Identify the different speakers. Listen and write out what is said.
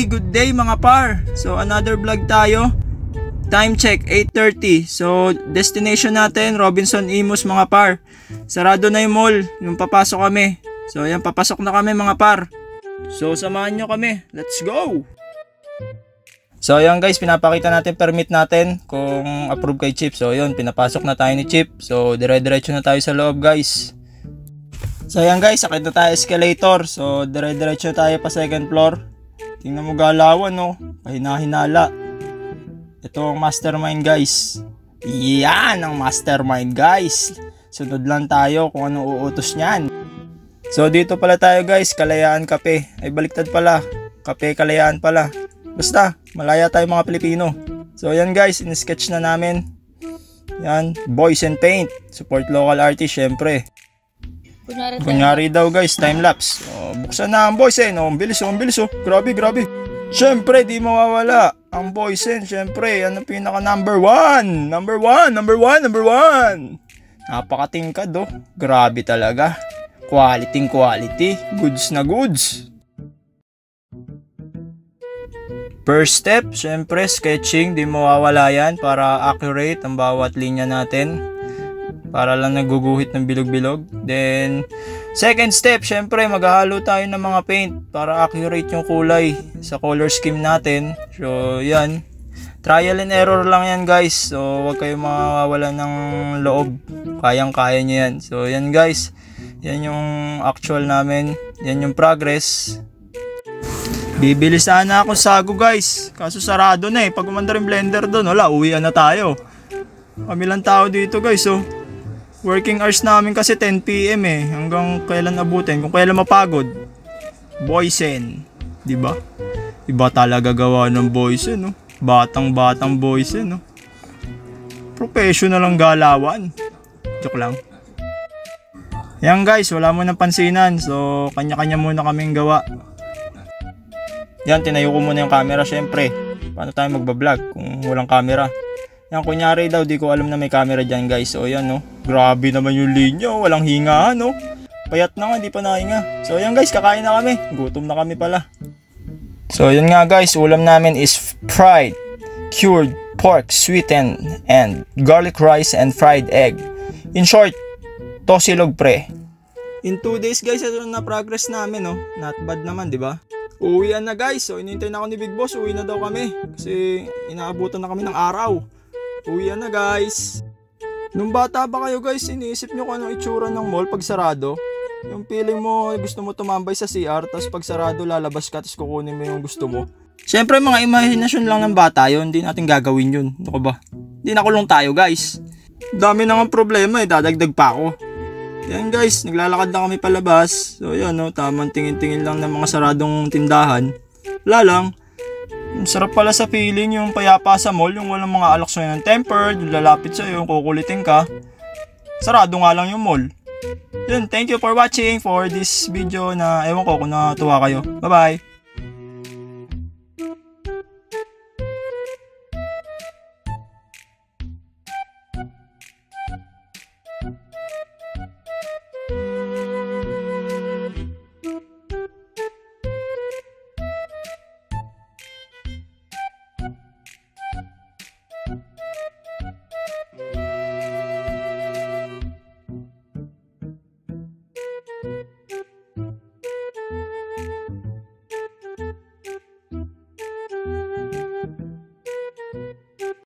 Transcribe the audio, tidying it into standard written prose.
Speaker 1: Good day mga par. So another vlog tayo. Time check 8:30. So destination natin Robinson Imus mga par. Sarado na yung mall, yung papasok kami. So ayan, papasok na kami mga par. So samahan nyo kami. Let's go. So ayan guys, pinapakita natin permit natin kung approve kay Chip. So yun, pinapasok na tayo ni Chip. So dire-diretso na tayo sa loob guys. So ayan guys, sakit na tayo escalator. So dire-diretso tayo pa second floor. Tingnan mo galawan no, pahina-hinala. Ito ang mastermind guys. Yan ang mastermind guys. Sunod lang tayo kung ano uutos niyan. So dito pala tayo guys, Kalayaan Cafe. Ay baliktad pala, Cafe Kalayaan pala. Basta, malaya tayo mga Pilipino. So ayan guys, in-sketch na namin. Yan, Boys and Paint. Support local artist syempre. Kunyari daw guys, time-lapse. Buksan na ang Boys and. Ang bilis oh. Grabe. Syempre, di mawawala. Ang Boys and, syempre, yan ang pinaka number one. Napakatingkad oh. Grabe talaga. Quality. Goods na goods. First step, syempre, sketching. Di mawawala yan para accurate ang bawat linya natin. Para lang naguguhit ng bilog-bilog. Then, second step, syempre, maghahalo tayo ng mga paint para accurate yung kulay sa color scheme natin. So, yan. Trial and error lang yan, guys. So, huwag kayong mawawala ng loob. Kayang-kaya nyo yan. So, yan, guys. Yan yung actual namin. Yan yung progress. Bibili sana ako sago, guys. Kaso sarado na eh. Pag umandar yung blender doon, wala, uwian na tayo. Kami lang tao dito, guys, oh. Working hours namin kasi 10 PM eh. Hanggang kailan abutin, kung kailan mapagod. Boysen, 'di ba? Iba talaga gawa ng Boysen, no. Batang Boysen, no. Professional ang galawan. Joke lang. Yan guys, wala mo nang pansinan. So, kanya-kanya muna kaming gawa. Yan, tinayo ko muna yung camera syempre. Paano tayo magba-vlog kung walang camera? Yan, kunyari daw, di ko alam na may camera dyan guys. So yan no, grabe naman yung linya, walang hinga no. Payat na nga, di pa nahinga. So yan guys, kakain na kami, gutom na kami pala. So yun nga guys, ulam namin is fried cured pork sweetened and garlic rice and fried egg. In short, tosilog pre. In 2 days guys, ito na progress namin no. Not bad naman, di ba? Uwian na guys, so inintay na ako ni Big Boss, uwi na daw kami. Kasi inaabutan na kami ng araw. Uwian na guys. Nung bata ba kayo guys, iniisip nyo kung anong itsura ng mall pag sarado? Yung feeling mo gusto mo tumambay sa CR, tapos pag sarado lalabas ka, tapos kukunin mo yung gusto mo. Siyempre mga imahinasyon lang ng bata yun, hindi natin gagawin yun. Ano ba? Hindi nakulong tayo guys. Dami na nga problema eh, dadagdag pa ako. Yan guys, naglalakad na kami palabas. So yan no, tamang tingin-tingin lang ng mga saradong tindahan. Wala lang. Sarap pala sa feeling yung payapa sa mall, yung walang mga alak sa'yo ng tempered, yung lalapit sa'yo, yung kukulitin ka. Sarado nga lang yung mall. Yun, thank you for watching for this video na ewan ko kung natuwa kayo. Bye bye!